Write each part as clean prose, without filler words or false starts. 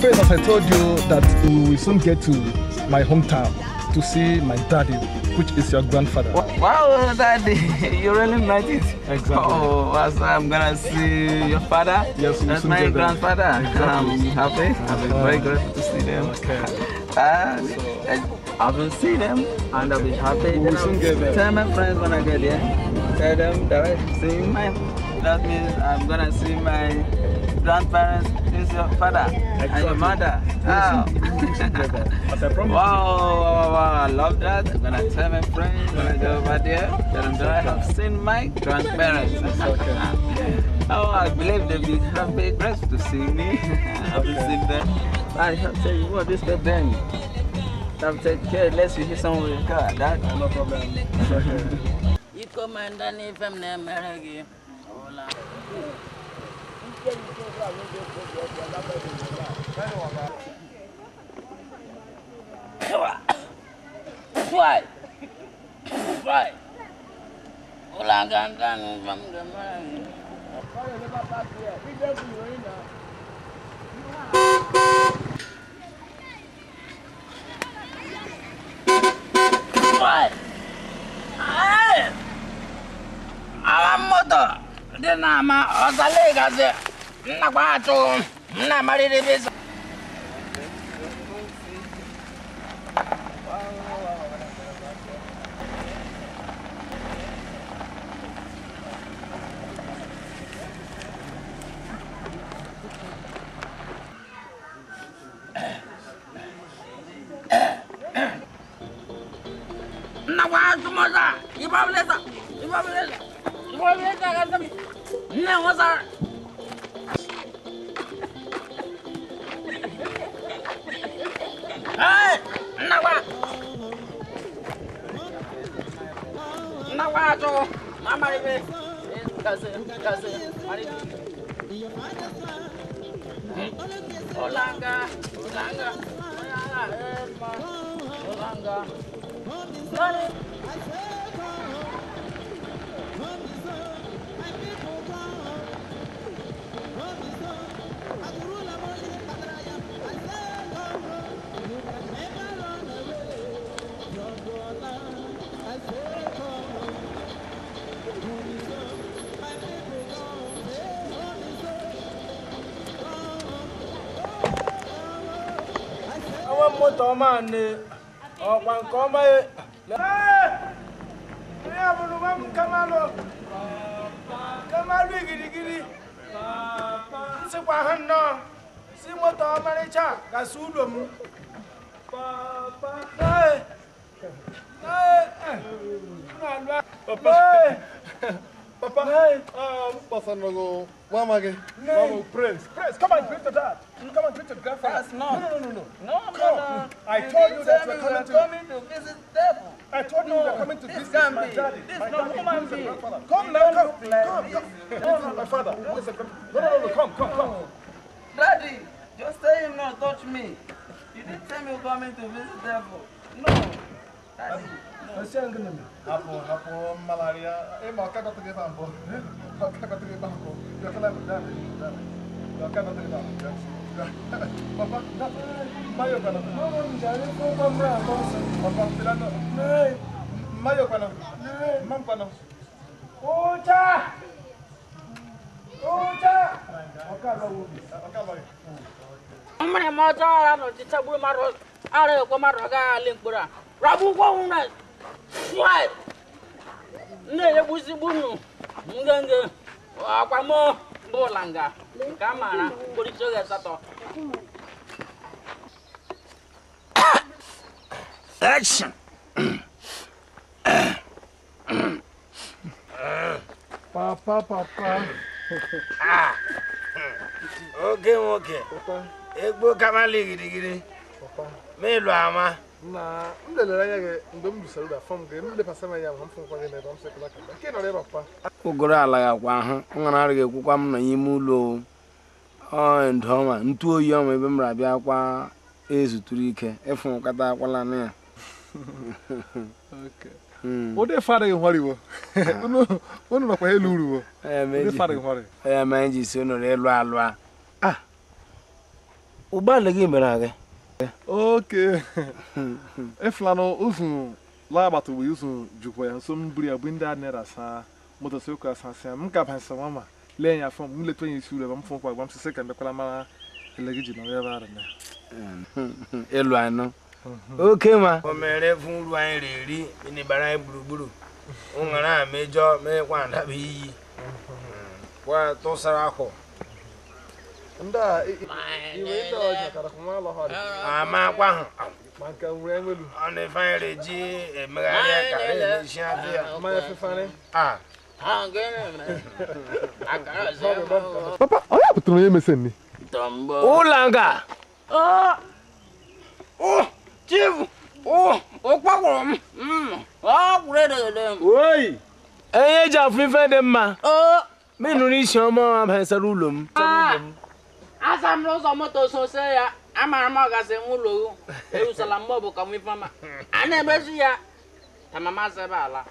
afraid, as I told you, that we will soon get to my hometown to see my daddy, which is your grandfather. Wow, Daddy, you really made it. Exactly. Oh, I'm gonna see your father. Yes, we'll that's soon my get there. grandfather. Exactly. I'm happy. I'm very grateful to see them. Okay. I will see them and I'll be happy. We'll soon get there. Tell my friends when I get there. Tell them that I'm seeing that means I'm gonna see my grandparents, is your father and your mother. Wow. Wow, I love that. I'm gonna tell my friends when I go over there that I have seen my grandparents. Oh, I believe they'll be happy, grateful to see me. I will see them. I have said, you want this step then. I've taken care, let's see somewhere in the car. That no problem. You come and then if I'm there, Meragi. Why? Ulangan from the Meragi. What? I'm motor. Then I'm a lega. Naguato. Namari de Bis. Naguato moza. Ibablesa. No, what's that? Hey! Naguato. Mama, Olanga. Motor man, oh, one come. Come on, giddy. See what hand now. See what our manager got Sudum. Papa, Papa, no, Mama, Prince. Come on, pray to that. Come on, pray to grandfather. No. I told you that we're coming to visit devil. I told you we're coming to visit my daddy. This is not human being. Come now, come. My father. No, come. Daddy, just tell him not touch me. You didn't tell me you're coming to visit devil. No. Daddy. Hapo malaria. Maka to give ambo. Papa, Mayo Papa, Mayo Papa, Mampano. Ocha! Mane mata no titabu maro are ko maro ga linkura rabu ko una swai ne buzi bunu ngenge akwamo bolanga kamara boricho ga sato Action. Papa. Okay. Egbo kamali gidi. Me lo ama. Na, ndele ya ndo mbusaru da fam ge mde pasama ya ham fun kwanye na dom se kula ka. Ke no le papa. Ogoro ala ya kwa ha. Ngana rige kwukwa m na yime ulo. Ndoma ntu oyi o me be mra bia kwa ezuturu ike. Efun kata akwala na ya. Okay. Ode fara ge hwari wo. Onu no kwa eluru wo. Ode fara ge hwari. Manji se no le lo alwa. Uba lagi merage. Okay. Eflano usu la batu usu jukwa ya so mburi abinda nera sa motosikwa sa sa mka pansa mama le ya fom mule to yin sure bam fom kwa bam se kan be kala mara elegiji no ya bara na. Elu ano. Okay ma. O mere fun lu an reri ni bara gburugburu. O ngara mejo me kwa nda bi. Wa to sara ko. Nda iwe ndo ja kara kuma la ha. Ama kwa Manka nwe nwelu. on fa reji e megare ka re si afia. Ma ya fefane. Ah. Ha ngene. Akara ze. Papa, oya butun ye mesen ni. Tombo. Ulanga. Chief. Okpakoro. Kure de. Oi. Eye ja fife de ma. Minu ni shomo abensarulum. Asam lo so moto so se ya. Amara ma ga se mulo. E usala mbo ka mi fama. Ana besu ya. Tamama se bala.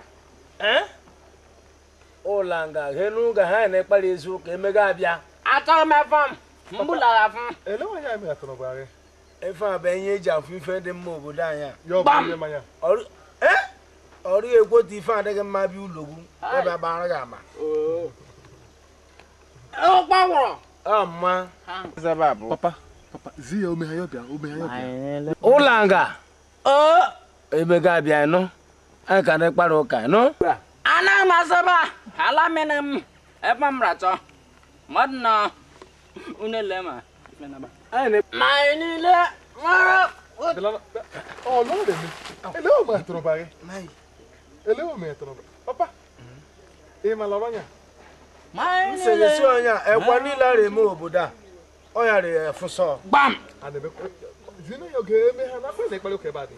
Ulanga henu ga ha na kpali ezu ka emega abia. Atọ me fam. Mbula la fam. Ele wa ya mi atono bare. E fa be yin ja fife de mo obodo anya. Yo ba ye manya. Ori egwo ti fa de ke ma bi ulogu. E ba ba ra ma. Okpakoro. Amma. Sababu. Papa, zi o me hayo bia. Ulanga. Emega abia no. Aka na kpara ụka no. Ana masaba. Ala menem. Epam rato. Madna. Unelema. Menaba. Mainile. Mara. Oh, no de mi. Ele o me atono bare. Nai. Ele o me atono. Papa. E ma la banya. Nsele so anya e kwa ni la re mo obodo a. O ya re fuso. Bam. Ade be. Zino yo ge me ha na fa le kpali o ke ba de.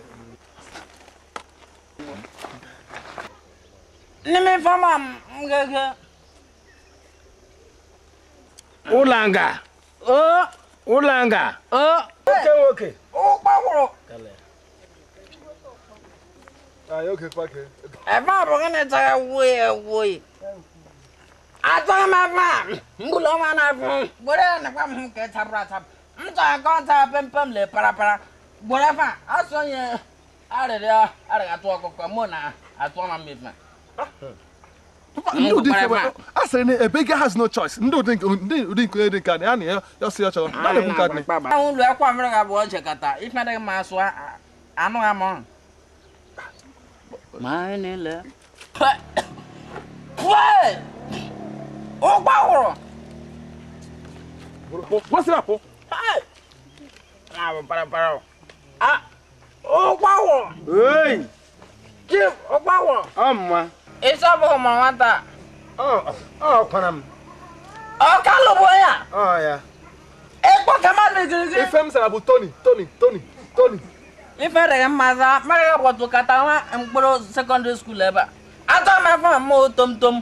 Nimi fama ngege. Ulanga. Ulanga. Okay. Okpakoro. Ah, yo ke kwa ke. Eba bogene ta we. Atọ me fam. Mbulo ma na fun. Bore na fam hu ke tabra tab. Nta kon ta pempem le para. Bore fa asonye are atọ okoko mo na atọ ma me fa. Papa, no think I say a beggar has no choice. No think can any you see each other. Na le kun kan ni. Ahun lu akwa mre ga bo chekata. If na de ma so anu amon. Mainile. What? Okpakoro. What's up? Hey. Para. Okpakoro. Oi. Chief, Okpakoro. Amma. Isa bo mo wanta. Kwanam. O ka lo boya. Ya. E ko kama le gigi. Ifem sara bu Tony. Ife de maza, mara bo to katawa mgboro secondary school eba. Ato me fa mo tom.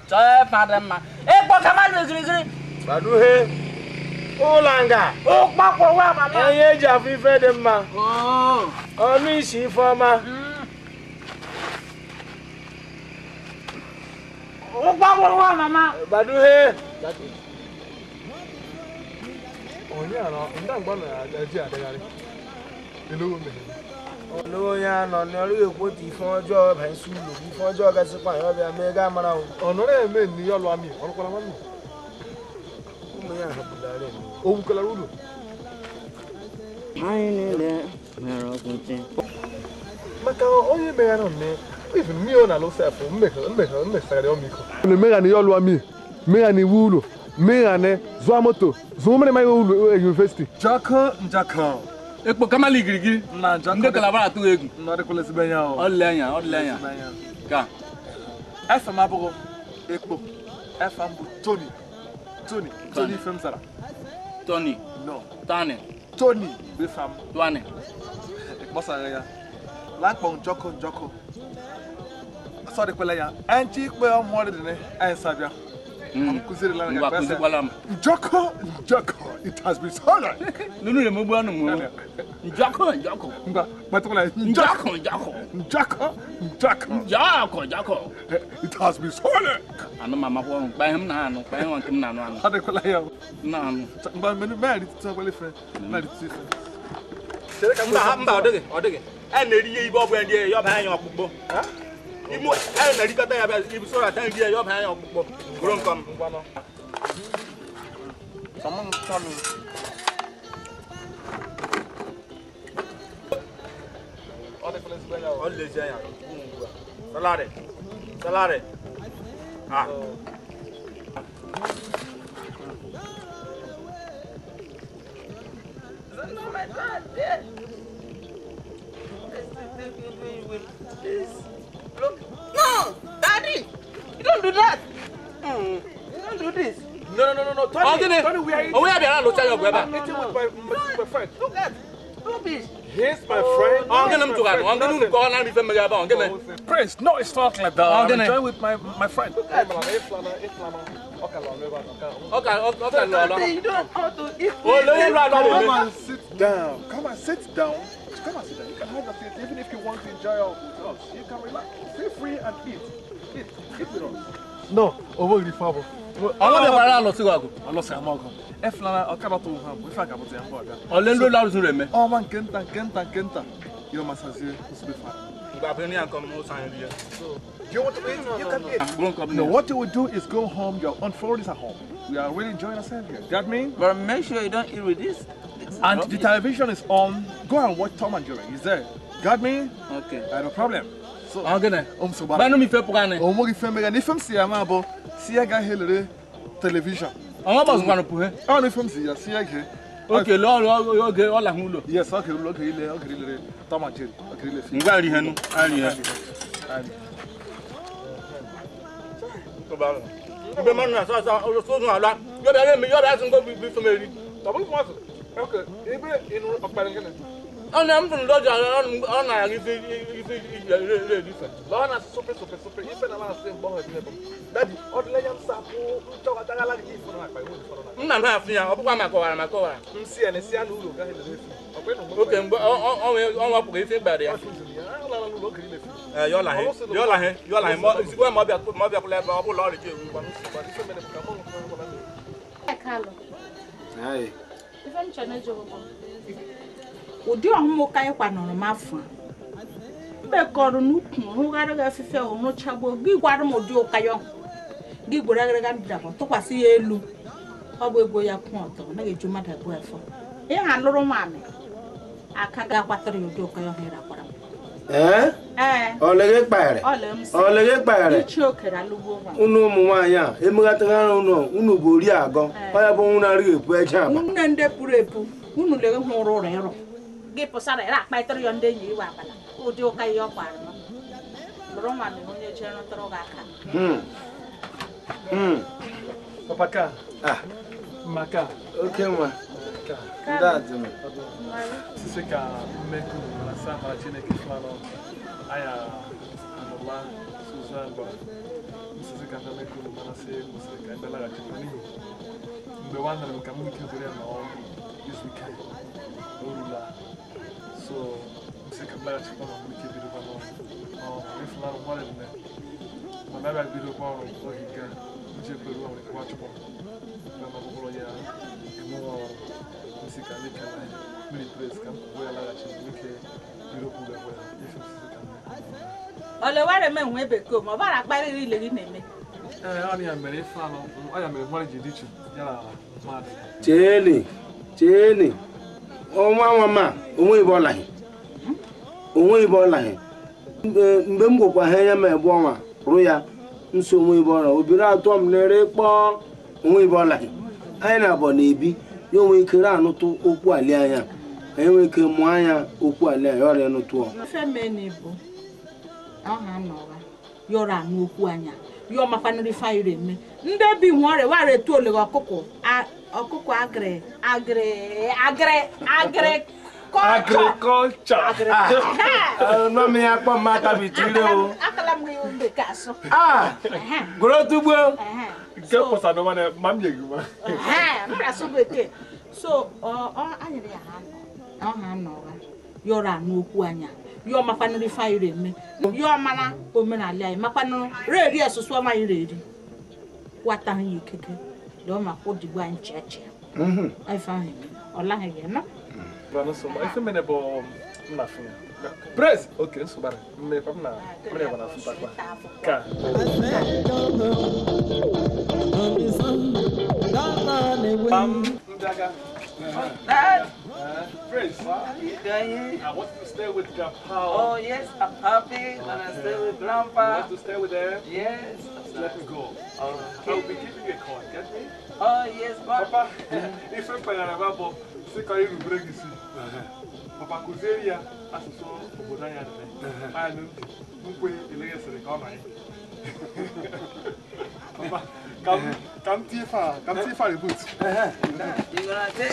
So father ma. E ko kama le gigi. Badu he. Ulanga. Okpakoro wa mama. Eye ja fife de ma. Onu isi foma. Okpakoro wa mama. Badu he. Onya no, ndangba na aji adegari. Elo me. Olo ya no ni ori epo ti fun ojo ba su lo bi fun ojo ga si pa yo bi amega mara o. Onore me ni yo lo ami, onko la mami. Kumu ya habulare ni. O bu kala rulo. Mainile. Mero kunti. Maka onye me no ne. Even me on alo self, me sare o miko. Le mega ni yo lo ami. Mega ni wulo. Mega ne zwa moto. Zo me mai wulo university. Jaka. Ekpo kama ligirigi Na jaka. nde kala bara tu egu Na de kole sibenya o. odlenya ka FM abugo ekpo. FM bu Tony FM sara. Tony No. Tane Tony be fam. Twane Bossa ya. La pon joko. So de kole ya. Anchi pe o mo de ne en sabia. Kuziri la Ngwa kuzi kwala m. Njoko, it has been stolen. Nunu le mogbu anu mu. Njoko. Ngwa, batula Njoko. Njoko. It has been stolen. Anu mama ko pa hem na anu, pa hem wan na anu. Ade kola ya. Na anu. Ngwa menu mari tsabale friend. Na ditsi. Mba odege. E na ri ibo bu ndi yo ba yan okpukpo. Ha? Imu e na ri kata ya ba ibu so atan ri yo ba yan okpukpo. Goro nkom ngwa no. Someone tell me. All the giant. Salary. Ah. No, my dad, dead. Look. No, Daddy! You don't do that! You don't do this. No. Tony, we are eating. We are behind. Look at your brother. Eating with my friend. Look at. Look this. He's my friend. Prince, no, it's not like that. I'm enjoying with my friend. You don't have to eat. Come and sit down. Come and sit down. You can have a seat. Even if you want to enjoy with us, you can relax. Feel free and eat. Eat with us. No, over the father. I want to buy a lot of I lost a mug. Eflana, I cannot do him. We forgot about the hamburger. Orlando loves to me. Oh man, Kenta. You must have seen this before. You want to eat? You can eat. No, what you would do is go home. Your own food is at home. We are really enjoying ourselves here. Got me? But make sure you don't eat with this. And the television is on. Go and watch Tom and Jerry. He's there. Got me? Okay. I have no problem. So, I'm gonna. so Ba no mi fe pugane. O mo gi fe me ga ni fem si ya ma bo. Si ya ga helere television. Àwọn boss kwanu pu he. Oh, ni fem si ya ge. Okay, lo oge ola hun lo. Yes, okay, ile Tom and Jerry. Okay, ile fi. Ngwa ri henu, ari he. Be man na so ala. Yo be sun go bi so meri. Double point. Okay, ebe inu opare ngene. Ana am tun doja ana ya ife different. Lona super. Ife na la se bo he ne. Daddy, odle yam sapu, to ga tagala gi fo na pa wo. Nna na afia, obukwa makọwara. Nsi ene si anu ulo ga helere fi. Ope no. Okay, mgbe on wa pụrụ ife gbara ya. Yo la he. Mo isikwa mo bia kula ebe ọ bụ lọrị ji ewu gba Carlo. Hai. Even channel jogo. Odi ohun ka yi kwanoro mafu. Be koru nuku hu gara ga fife ohun chagbo gi gwaru mo di okayo. Gi gbora gara ga ndabo to kwasi elu. Ogbo ego ya kun oto na ge juma da bo efo. E han loro mame. Aka ga kwatoro odi okayo hira kwara. Olege kpare. Olege kpare. Ichi okera lugo wa. Unu ụmụ nwaanyị a emeghatara unu bụ ori agọ. Onye bụ nwụ na-arị epu eche aba. Unu nde puru epu. Unu le hụrụ rero. Gị pụsara era akpaitara ya ndị enyi iwe abala. Ụdị ụka ihe ọ kwara no. Lụrụ ma me onye chere ntọrọ ga aka. Papa ka. Maka. Oke nwa. Ndadị m. Sisi ka mmeku na sama Chineke flano. Aya anola Suzanba. Sisi ka mmeku na se sisi ka bela ga chipani. Mbe wana na mkamu kibure na o this weekend. Orula. So sisi ka bela chipani mkibire kwa no. If flano wale ne. Mababa biro kwa o hika. Mje peru wa kwa chipani. Kama bolo ya mo sika nika na mini place kam ko ya la chipani ke biro ku ga wa. Ole ware me hu ebeko mo bara pare ri le ri neme. Ani ya mere fano, aya mere mari jidichu. Yala mad. Cheni. O mama, onwe ibo lahi. Onwe ibo lahi. Mgbe m gwakwa ha ya ma ebu ọnwa rụ ya nso onwe ibo ọla obiri atọ m lere kpọọ onwe ibo lahi. Anyị na-abọ na-ebi ya onwe ike anụtụ okwu ali anya. Anyị nwere ike mụọ anya okwu ali anya ọrịa nụtụ ọ. Feme ni bu. Aha nọwa. Yọrọ anụ okwu anya. Yo mafanuri fire me. Nde bi nwore ware tu ole ọkụkọ agre Agriculture. No me akpọ maka bitire o. Akala m gbe kaso. Goro tugbo. Get what's another man, you. So, I you're a no kuanya. You're my family firing me. Your mana, woman, I lay. My panel, ready as to swam my lady. What time you kick it? Don't my put the wine church. I found him. Or lying again, no? But so I feel about nothing. Press! Okay, so bad. Me, Papa, Dad! Prince, You doing? I want to stay with Grandpa. Oh, yes, I'm happy when I stay with Grandpa. You want to stay with them? Yes. Let me go. Okay. I will be giving you a call, get me? Oh, yes, Papa, if I'm paying a rubber, see, can you bring this in? Papa, Kuzeria, as a soul of Bodaya, I know who pay the latest economy. Papa, come too far the boots.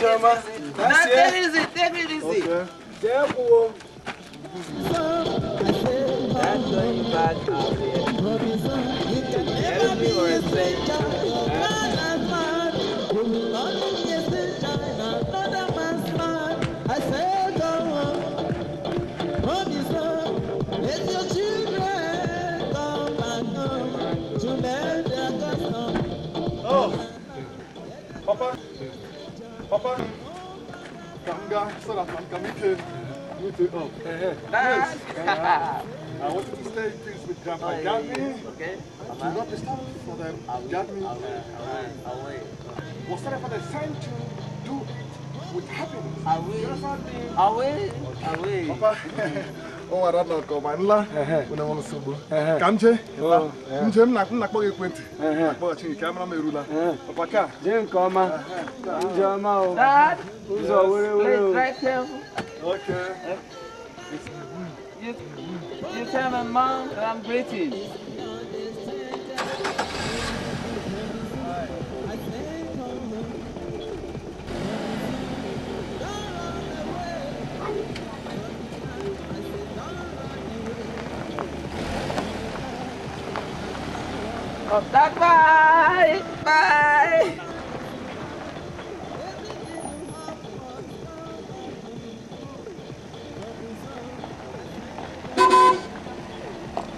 You're gonna take it easy. Take it easy. Careful. That's going back out there. Help me or say, Oh, Papa, come so that I'm coming to I want you to stay in peace with Grandpa. Got me? okay? Do not disturb for them. Got me? I'll wait. Whatever they send to do it with happiness. I will. Papa, oh, I don't know. Come on, la. When I want to subu. Kamche. Kamche, nak pagi kwenti. Papa, chingi camera me rula. Papa ka. Jen koma. Jama. Dad, Uzo please try careful. Okay. You tell my mom that I'm British. Oh, Dad, bye. Bye.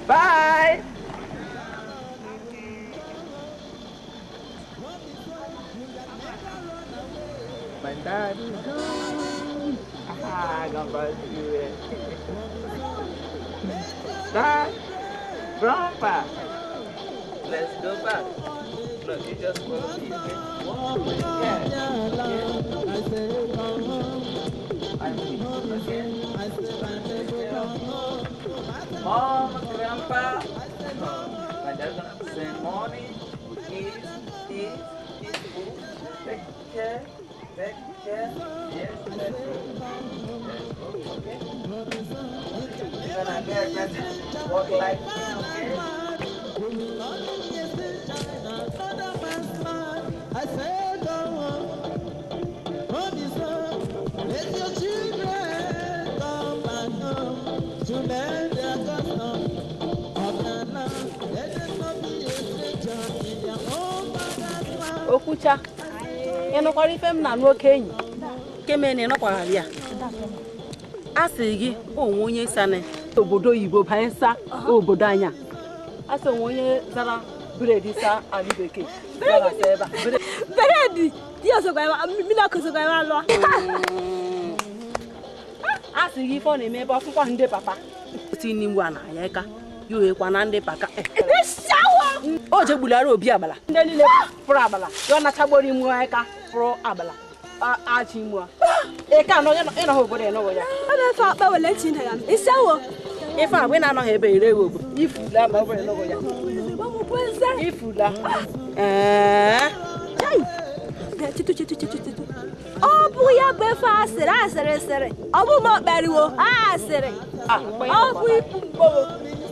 Bye. My dad is gone. Grandpa, Dad, Grandpa, let's go back. Look, you just follow me, Mom, Grandpa, my dad's gonna send money, eat food, take care, yes, let's go. Okay? You're gonna get better, work like me, okay? Okucha, eno kwari fem na no kenyi. Kemene no kwara ya. Asigi onwe onye sane obodo Igbo bansa obodo anya. Asa onwe onye zara bredi sa ali beke. Zara seba. Bredi. Dia so gwa mi na ko so gwa lo. Asigi fo na me ba fukwa nde papa. Tini ngwa na ya ka. Yo e kwa na nde paka. Shawo. O je bulara obi abala. Nde lile pro abala. Yo na chagbori mu aka pro abala. A chi mu. E ka no eno ho obodo eno wo ya. Ana fa pa wele chi na ya. Ishawo. Ifa we na no he be ire wo. Ifula ma obodo eno wo ya. Mo pwensa. Ifula. Chitu. Obu ya be fa asere. Obu mo beriwo. Asere. Obu ipu.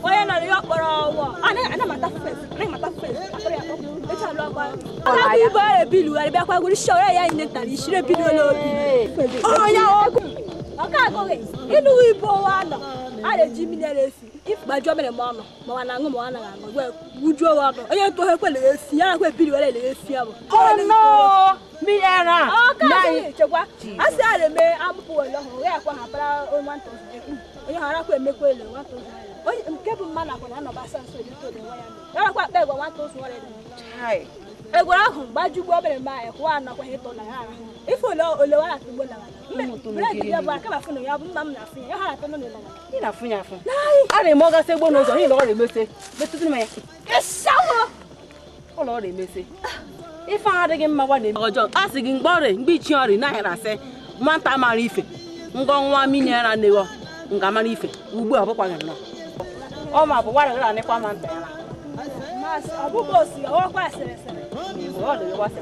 Oya na yo kporo wo. Ana mata face. Akore ya ko. E cha lo agba. Ala bi bo e bilu ari be kwa guri shore ya ine tari shire bilu lo bi. Oya ogu. Aka ko we. Inu ibo wa no. Ale ji mi nere si. if my job in the mama, Moana, would you want? I have to help a Sia with Billy. Oh no, me and I said, I'm poor. I want to make well. I'm keeping man up on another son, so you told me why I'm quite better. Want those one. Hi. I go out, but you go and buy one of it on if we know, Lola, I moga say one of the Lord Missy. But to me, yes, sour. Oh, Lord, Missy. If I had again my one or John asking body, beach yard in I say, one time I leave it. Ngong 1 million and they were Ngamanife, who will have a one. Oh, my, but what I never want there. Master, I will go see all questions. What do you want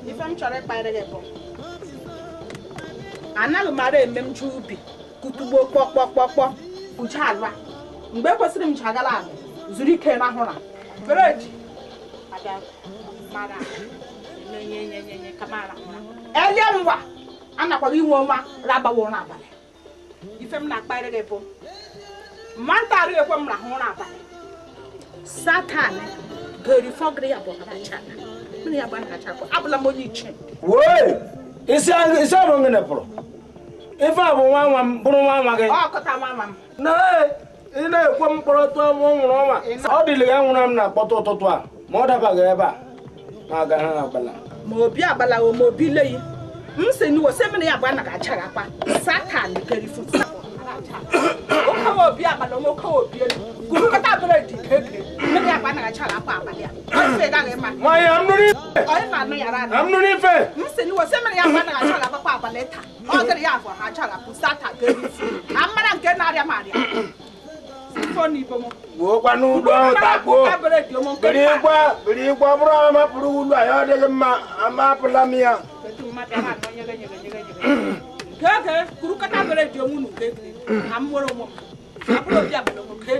if I'm trying to buy the apple, I'm not married, Mem Chupi, Kutubo, Pop, Uchalwa, Mbeko Chagala, Zurike Mahona, Bird. Madam, Kamara. Eliamwa, Anapoli, Rabba won't. If I'm not by the apple, Manta from Lahona. Satan, Gurry Foggy about that channel. Wait! It's wrong in April. If I want one, Bruma again. Oh, Cotamam. No, in a one proto, one Roma. How did the young one Poto Totua? Modabagaba. Magana. Mobia Bala or Mobile. Msen was 7 years when I charapa. Satan, the very foot. Oh, Bia Balomoko, why I'm not even. Mr. was 7 years when I shall have a papa letter. All the year for her child, Pusata, I'm not getting Maria. Funny, walk on no that book. Believe Barbara, Puru, I ordered a map of Lamia. Gaga, Kurukata, your moon, I'm more of one. I'm not okay.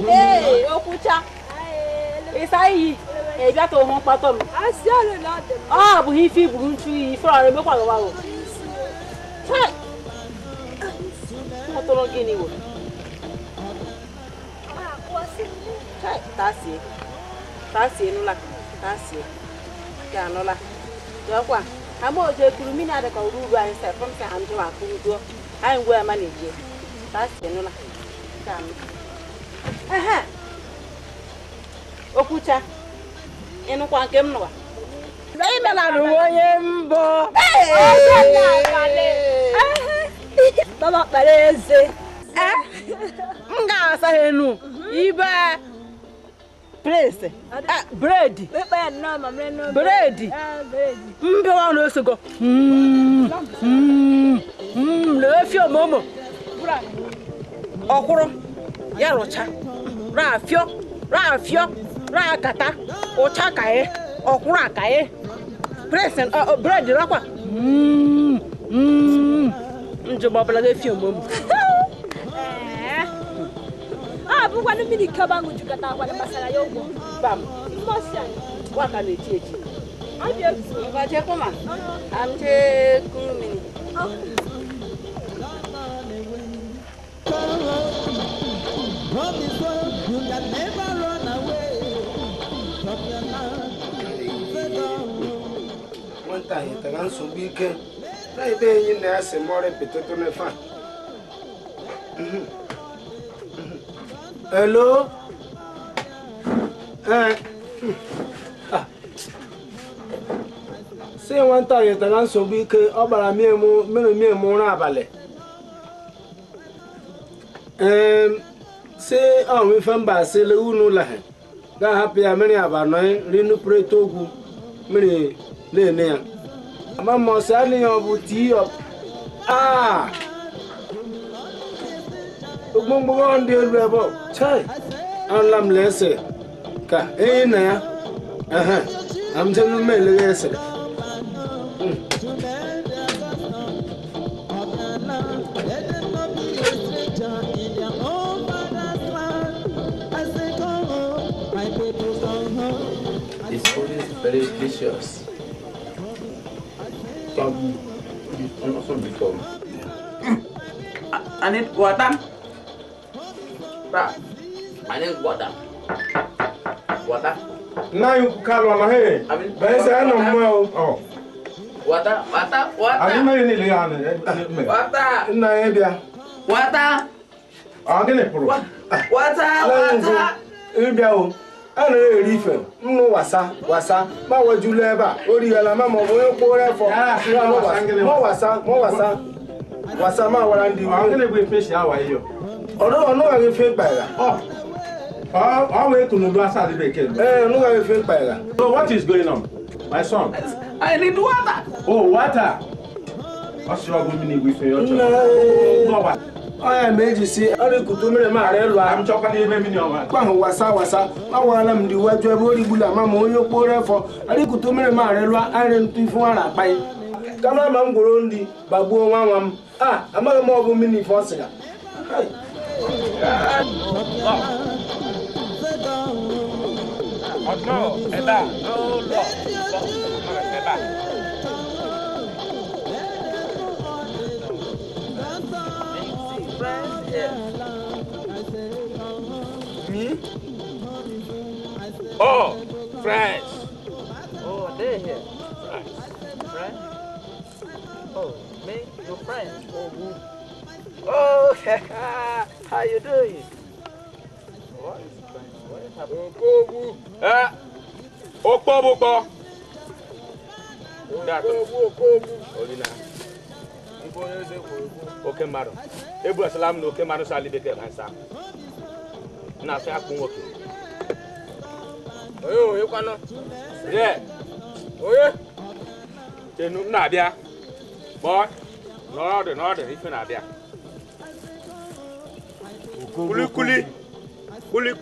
Hey, Okucha. It's I. Hey, that's all one part of me. I see a lot. Ah, but he feels Brunchi for a local while. What don't get anyone? That's it. That's it. No, like that's it. Yeah, no, like you're one. I'm all just to me. I don't go to and say from the hand to my food. I'm where money. That's it. No, like aha. Okucha. Enu kwa kemno. Baby la ruwembo. Baba pareze. Nga sa henu. Iba place. Bread. Pepe no mamre no. Bread. Bread. Mbe wa no sego. Le fio momo. Okuro. Ya rocha. Rafio. Rakata. Ochakae. Okurakae. Present bread rakwa. Njoba bla ge fio mom. Ah, bu wana mini kabangu jukata wana masala yogo. Bam. Motion. Waka ne chechi. Aje ku. Ba je koma. Amje kumini. You can never run away from your love. One time, the answer weekend. Right there in there, some more potato and fun. Hello? Say one time, the answer weekend, about a mere more abale. Say, oh, we found by Selu no line. That happy a many of our nine, Rinu Pretogu. Miri Lene. Mamma Sally of tea up. Ah! Bumbo dear rebel. Chai. Alam lesse. Ka, eh, na. I'm telling me, lesse. This food is very delicious. I need water. I need water. Water. Now you call on her. I mean, there's no more. Water. I didn't know any water. Naibia. Water. I'm going to put Water. Ibiao. I know a refill. No wasa. Ma wa juleba. Ori ala mama wo ko re fo. Mo wasa. Wasa ma wa ndi. I'm going to be fish now why you. Odo no ga fish baila. Oh, we to no wasa the beke. No ga fish baila. So what is going on? My son. I need water. Oh, water. What's your woman with your child? I am made see. I could do me my real. I'm chocolate even in your one. Wasa. I want them to watch your body. Mamma, you pour for. I could do me my real. I didn't do for a pie. Come on, I'm Burundi, Babu, Mamma. Ah, I'm a more woman for singer. No, Me? Oh, friends. Oh, they're here. Friends? Oh, me? Your friend? Oh, how you doing? What is happening? Okpo. Okay, madam. Ebu salam no ke manu sali beke hansa. Na se akun woke. Oyo, you kwano. Yeah. Oye. Tenu na bia. Boy. No, if na bia.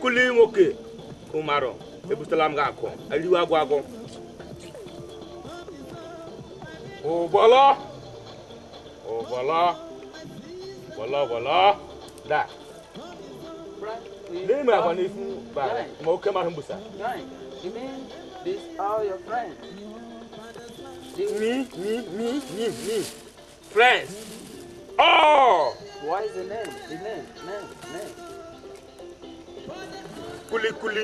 Kuli woke. Umaro. Ebu salam ga akon. Aliwa gwago. Oh, voilà. Da. Name me one if ba. Mo ke ma humbusa. You mean these are your friends? Me. Friends. Oh! What is the name? The name. Kuli. Kuli.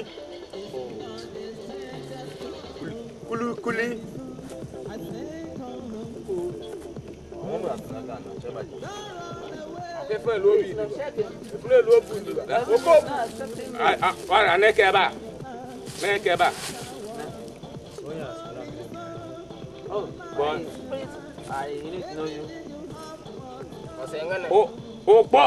Oh, please, I need to know you. Oh, Bo.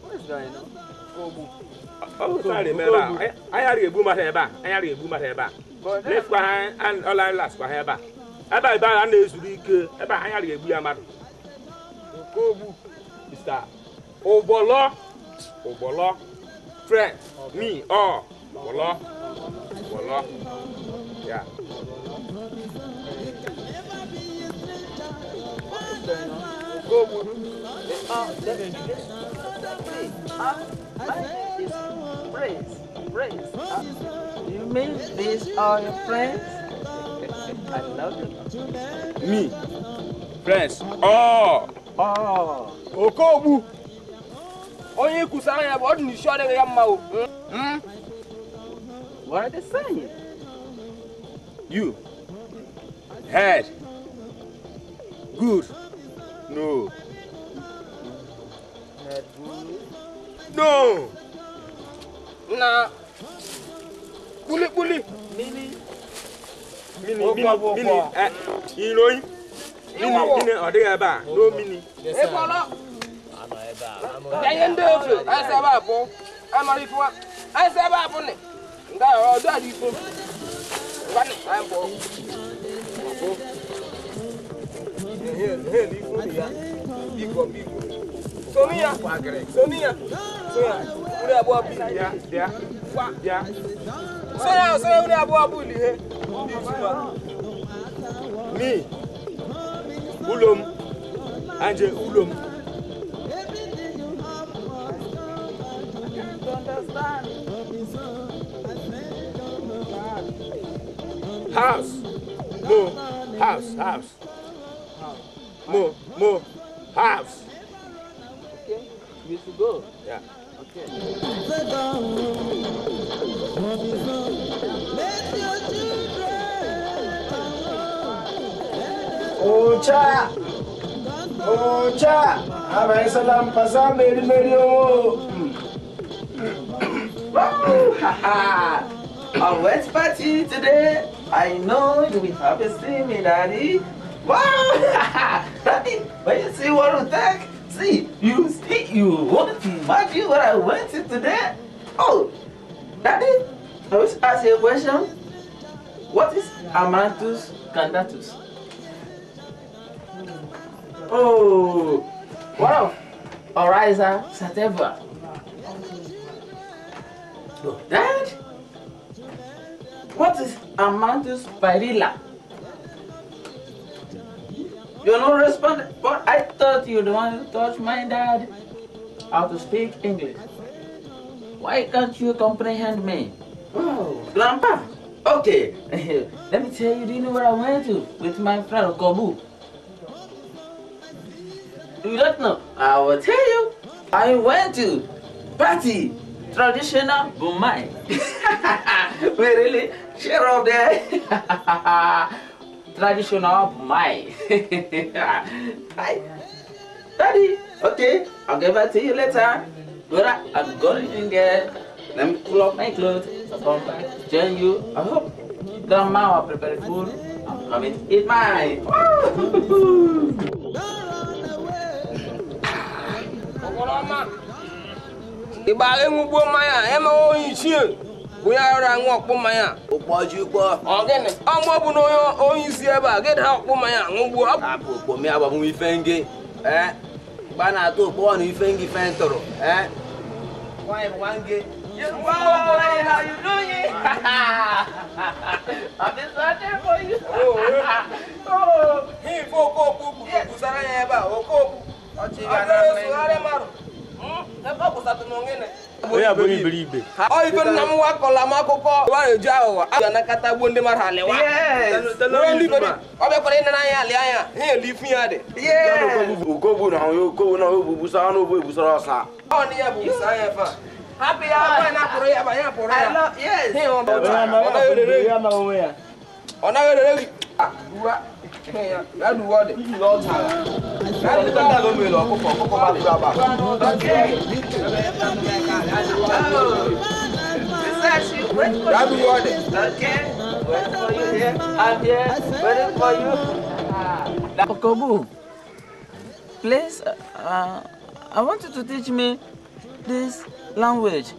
What's going on? Oh, sorry, man. I had a boom at her back. Left behind and all I last for her back. About and this week, about I had a beer matter. Mr. Obolo. Friend, me, Obolo. Yeah. You mean these are your friends? I love them. Me, friends. Okobu. Onye kusara ya bod ni sure ya mma. What are they saying? You. Head. Good. No. No. Na. Kuli. Mini. Iroyin. Mini odega ba. No mini. E kola. Dayen defu. Asa ba po. Amari tuwa. Asa ba po ne. Nga odo adi ko. Wani am po. He li fu ya. Bigo. Sonia. Uri abo abu dia. Sonia uri abo abu li he. Mi. Ulom. Anje ulom. House. Mo. House. Okay, we should go. Yeah. Okay. Ocha. Abai salam pasam meri oh. A wet party today. I know you will have a steamy, Daddy. Wow! Daddy, when you see what you think, see, you won't imagine what I went to today. Oh, Daddy, I wish to ask you a question. What is Amaranthus candatus? Oh, wow. Oryza sativa. Oh, Dad, what is Amaranthus pyrrhilla? You're not responding, but I thought you're the one who taught my dad how to speak English. Why can't you comprehend me? Oh, Grandpa. Okay, let me tell you, do you know where I went to with my friend Kobu? You don't know? I will tell you. I went to party, traditional Bumai. We really share up there. Traditional Bumai. Daddy, okay, I'll get back to you later. But I'm going in there. Let me pull up my clothes. I'll come back, join you. I hope Grandma will prepare food. I'm coming to eat mine. Ibare ngugbo maya, ema oyin sie. Boya ra nwo okpo maya. Opoju po. Ogene, omo bu no oyin sie ba, get ha okpo maya ngugbo. Apopo mi aba mu ifenge. Bana to po no ifenge fentoro. Why wange? Wow, how you doing? I've been searching for you. Oh, he foko pupu kusara yeba, oko. Ochi ga na Oya be mi believe. Oh, even na mwa kola makoko. Wa eja o. Ana kata gbonde mara le wa. Yes. Obe ko na ya le aya. He li fun ya de. Yes. Ugobu na yo na obu sa na obu busara sa. Oh ni ya bu sa ya fa. Happy ya na koro ya ba ya poro ya. I love, yes. He on. Ya ma o ya. Ona we le. Duwa. Ya du wo de. Lo ta. Ya ni ta lo me lo koko ma du ba. Okay. Wait for Ya du wo de. Okay. Wait for you here. I'm here. Waiting for you. Okobu, please, I want you to teach me this language.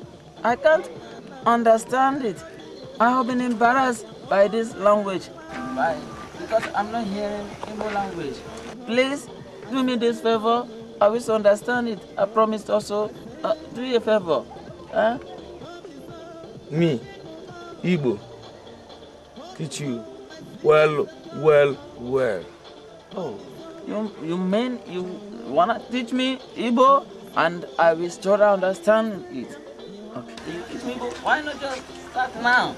I can't understand it. I have been embarrassed by this language. Why? Because I'm not hearing Igbo language. Please do me this favor. I wish to understand it. I promised also. Do you a favor. Me, Igbo, teach you well. Oh, you mean you wanna teach me Igbo and I will try to understand it? Okay. You teach me Igbo. Why not just start now?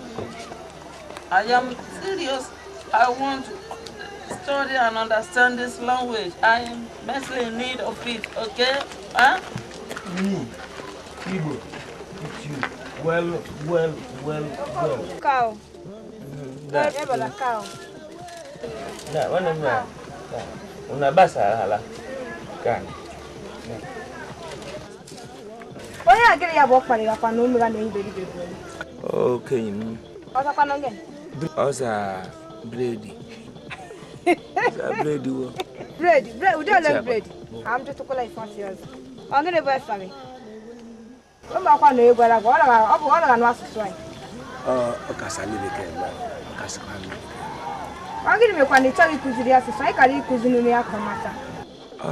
I am serious. I want to study and understand this language. I am basically in need of it. Okay? Huh? Me, Igbo, teach you well. Cow. Cow. Nah, una basa hala. Kan. onye agịrị ya bụ ọkparị gakwa na omega na ibe gị Okay. ọzakwa na gị Oza Brady. Brady wo. Brady, ụdị ole Brady? Ha m jụtụkwala ife ọsị ọzọ. Ọ gịnị bụ efa gị? Ụmụ akwa na egwara gwa ọ bụ ọ na asụsụ anyị. Ọ kasali bekee ma ọ kasịkwa bekee. Ọ gịnị mekwa na ị chọghị ịkụziri asụsụ anyị kara ịkụzi n'ime ya ka mata.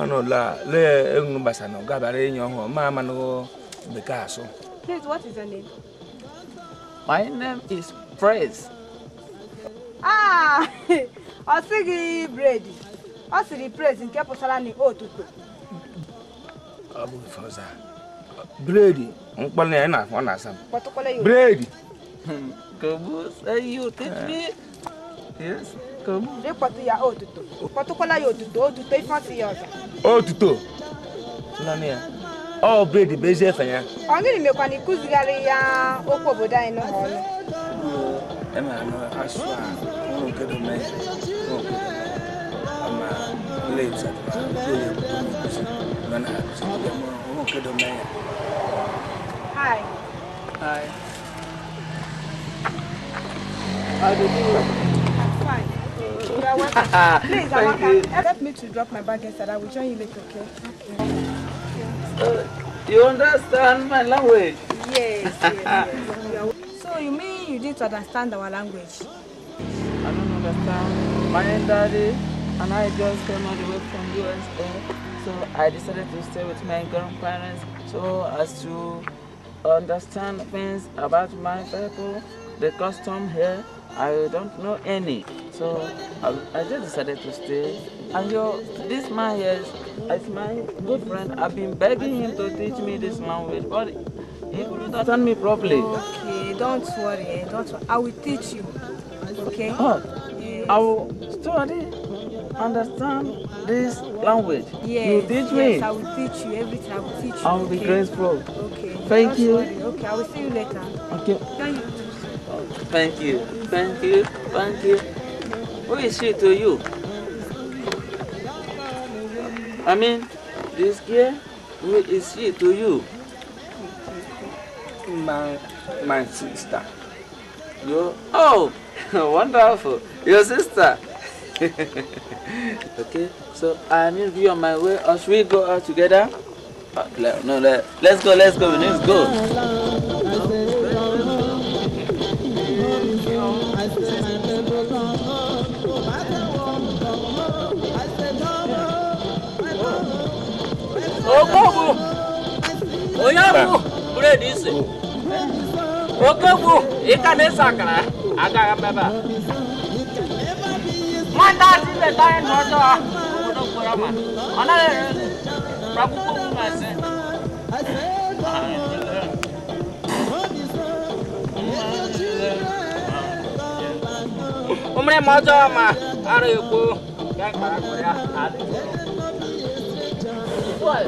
No, le engu basa no gabare nyo ma manu bekaso. Please, what is your name? My name is Praise. Ah, ọ sịghị Brady. Ọ sịrị Praise nke pụtara na otuto. Abu Faza. Brady, nkpọle na afọ na asam. Kpọtụkwala ya. Brady. Come say you teach me. Yes. Come. Kpọtụ ya otuto. Kpọtụkwala ya otuto ife ọsị ya ọzọ. Otuto. Nani ya? Oh, Brady bezi efe ya. Ọ gịnị mekwa na ịkụzigharị ya okwu obodo anyị n'ụlọ? Ema no aswa. No kedo me. No kedo. Ama late. No kedo me. Hi. Hi. How do you do? I'm fine. You are welcome. Please, I want to help me to drop my bag inside. I will join you later, okay? You understand my language? Yes. So you mean you didn't understand our language? I don't understand. My daddy and I just came all the way from USA, so I decided to stay with my grandparents so as to understand things about my people, the custom here. I don't know any, so I just decided to stay. And this man here is my good friend. I've been begging him to teach me this language, but he couldn't understand me properly. Okay, don't worry. I will teach you. Okay? Oh, yes. I will study, understand this language. Yes, you teach me? Yes, I will teach you everything. I will teach you. I will be grateful. Okay. Thank you. Worry. Okay, I will see you later. Okay. Thank you. Thank you. Thank you. Who is she to you? I mean, this girl, who is she to you? My sister. Oh, wonderful. Your sister. Okay, so I need to be on my way. Or should we go out together? No, let's go. We need to go. Okobu, Oyabu, Brady is it? Okobu, Ikane Sakara, Aga Baba. My dad is a dying daughter. Another Rabu, I said. Umre Mazama, Arabu, What?